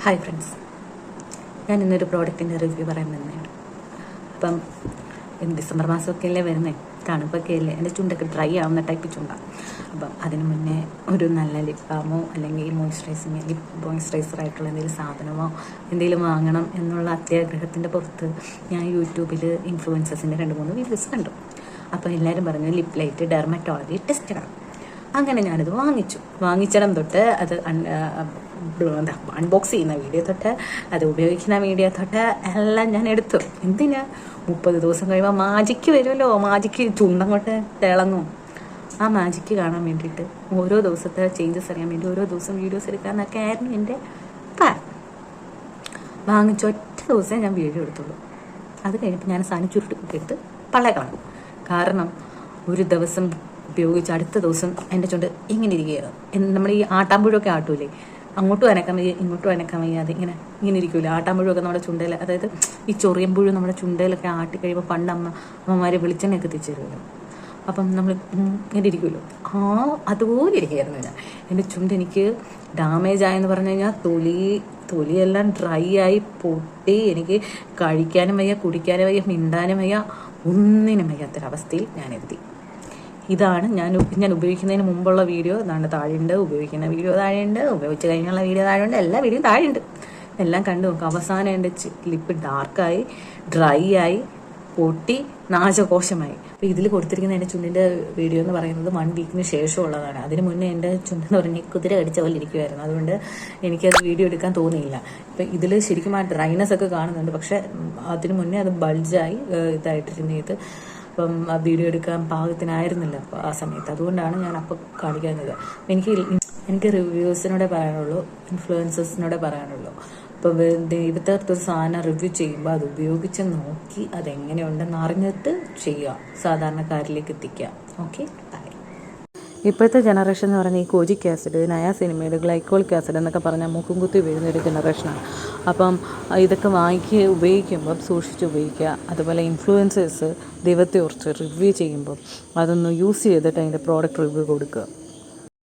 Hi friends, ഞാൻ ഇന്നൊരു പ്രോഡക്റ്റിൻ്റെ റിവ്യൂ പറയാൻ തന്നെയാണ്. അപ്പം ഡിസംബർ മാസമൊക്കെ അല്ലേ വരുന്നത്, തണുപ്പൊക്കെ അല്ലേ, എൻ്റെ ചുണ്ടൊക്കെ ഡ്രൈ ആവുന്ന ടൈപ്പ് ചുണ്ടാണ്. അപ്പം അതിന് മുന്നേ ഒരു നല്ല ലിപ് ബാമോ അല്ലെങ്കിൽ ലിപ് മോയ്സ്ചറൈസറായിട്ടുള്ള എന്തെങ്കിലും സാധനമോ എന്തെങ്കിലും വാങ്ങണം എന്നുള്ള അത്യാഗ്രഹത്തിൻ്റെ പുറത്ത് ഞാൻ യൂട്യൂബിൽ ഇൻഫ്ലുവൻസേഴ്സിൻ്റെ 2-3 വീഡിയോസ് കണ്ടു. അപ്പോൾ എല്ലാവരും പറഞ്ഞു ലിപ് ലൈറ്റ് ഡെർമറ്റോളജി ടെസ്റ്റഡാണ്. അങ്ങനെ ഞാനത് വാങ്ങിച്ചിടം തൊട്ട് അത് അൺബോക്സ് ചെയ്യുന്ന വീഡിയോ തൊട്ട് അത് ഉപയോഗിക്കുന്ന വീഡിയോ തൊട്ട് എല്ലാം ഞാൻ എടുത്തു. എന്തിനാ, 30 ദിവസം കഴിയുമ്പോൾ മാജിക്ക് വരുമല്ലോ, മാജിക്ക് ചുണ്ടങ്ങോട്ട് തിളങ്ങും. ആ മാജിക്ക് കാണാൻ വേണ്ടിയിട്ട് ഓരോ ദിവസത്തെ ചേഞ്ചസ് അറിയാൻ വേണ്ടി ഓരോ ദിവസം വീഡിയോസ് എടുക്കാമെന്നൊക്കെ ആയിരുന്നു എൻ്റെ പ്ലാൻ. വാങ്ങിച്ച ഒറ്റ ദിവസം ഞാൻ വീഡിയോ എടുത്തുള്ളൂ. അത് കഴിഞ്ഞപ്പോൾ ഞാൻ സാധനം ചുരുട്ടിക്കുട്ടിയെടുത്ത് പള്ളകളാണ്. കാരണം ഒരു ദിവസം ഉപയോഗിച്ച് അടുത്ത ദിവസം എൻ്റെ ചുണ്ട് ഇങ്ങനെ ഇരിക്കുകയാണ്. നമ്മൾ ഈ ആട്ടാമ്പുഴൊക്കെ ആട്ടൂലേ, അങ്ങോട്ടും അനക്കാൻ വയ്യ ഇങ്ങോട്ടും അനക്കാൻ വയ്യ, അത് ഇങ്ങനെ ഇരിക്കൂല. ആട്ടാമ്പുഴൊക്കെ നമ്മുടെ ചുണ്ടയിൽ, അതായത് ഈ ചൊറിയമ്പുഴ നമ്മുടെ ചുണ്ടയിലൊക്കെ ആട്ടി കഴിയുമ്പോൾ പണ്ട് അമ്മമാർ വെളിച്ചെണ്ണയൊക്കെ എത്തിച്ചേരുമല്ലോ, അപ്പം നമ്മൾ ഇങ്ങനെ ഇരിക്കുമല്ലോ, അതുപോലെ ഇരിക്കുകയായിരുന്നു ഞാൻ. എൻ്റെ ചുണ്ട് എനിക്ക് ഡാമേജ് ആയെന്ന് പറഞ്ഞു കഴിഞ്ഞാൽ തൊലിയെല്ലാം ഡ്രൈ ആയി പൊട്ടി, എനിക്ക് കഴിക്കാനും വയ്യ, കുടിക്കാനും വയ്യ, മിണ്ടാനും വയ്യ, ഒന്നിനും വയ്യാത്തൊരവസ്ഥയിൽ ഞാനെത്തി. ഇതാണ് ഞാൻ ഉപയോഗിക്കുന്നതിന് മുമ്പുള്ള വീഡിയോ. അതാണ് താഴെയുണ്ട്, ഉപയോഗിക്കുന്ന വീഡിയോ താഴെയുണ്ട്, ഉപയോഗിച്ച് കഴിഞ്ഞുള്ള വീഡിയോ താഴെയുണ്ട്, എല്ലാ വീഡിയോയും താഴെയുണ്ട്. എല്ലാം കണ്ടു നോക്കും. അവസാനം എൻ്റെ ലിപ്പ് ഡാർക്കായി, ഡ്രൈ ആയി, പൊട്ടി, നാശകോശമായി. അപ്പോൾ ഇതിൽ കൊടുത്തിരിക്കുന്ന എൻ്റെ ചുണ്ടിൻ്റെ വീഡിയോ എന്ന് പറയുന്നത് 1 വീക്കിന് ശേഷമുള്ളതാണ്. അതിന് മുന്നേ എൻ്റെ ചുണ്ടെന്ന് പറഞ്ഞാൽ കുതിര കടിച്ച പോലെ ഇരിക്കുമായിരുന്നു. അതുകൊണ്ട് എനിക്കത് വീഡിയോ എടുക്കാൻ തോന്നിയില്ല. ഇപ്പം ഇതിൽ ശരിക്കും ആ ഡ്രൈനെസ് ഒക്കെ കാണുന്നുണ്ട്, പക്ഷേ അതിന് മുന്നേ അത് ബൾജായി ഇതായിട്ടിരുന്നത്. അപ്പം ആ വീഡിയോ എടുക്കാൻ പാകത്തിനായിരുന്നില്ല അപ്പോൾ ആ സമയത്ത്. അതുകൊണ്ടാണ് ഞാൻ അപ്പോൾ കാണിക്കുന്നത്. എനിക്ക് റിവ്യൂസിനോടെ പറയാനുള്ളൂ, ഇൻഫ്ലുവൻസേഴ്സിനോടെ പറയാനുള്ളൂ. അപ്പോൾ ദൈവത്തെ ഒരു സാധനം റിവ്യൂ ചെയ്യുമ്പോൾ അത് ഉപയോഗിച്ച് നോക്കി അതെങ്ങനെയുണ്ടെന്ന് അറിഞ്ഞിട്ട് ചെയ്യുക, സാധാരണക്കാരിലേക്ക് എത്തിക്കുക. Okay, by. ഇപ്പോഴത്തെ ജനറേഷൻ എന്ന് പറഞ്ഞാൽ ഈ കോജിക് ആസിഡ്, നയാസിനിമേഡ്, ഗ്ലൈക്കോളിക് ആസിഡ് എന്നൊക്കെ പറഞ്ഞാൽ മുഖം കുത്തി വീഴുന്നൊരു ജനറേഷനാണ്. അപ്പം ഇതൊക്കെ ഉപയോഗിക്കുമ്പം സൂക്ഷിച്ച് ഉപയോഗിക്കുക. അതുപോലെ ഇൻഫ്ലുവൻസേഴ്സ് ദൈവത്തെ കുറിച്ച് റിവ്യൂ ചെയ്യുമ്പം അതൊന്ന് യൂസ് ചെയ്തിട്ട് അതിൻ്റെ പ്രോഡക്റ്റ് റിവ്യൂ കൊടുക്കുക.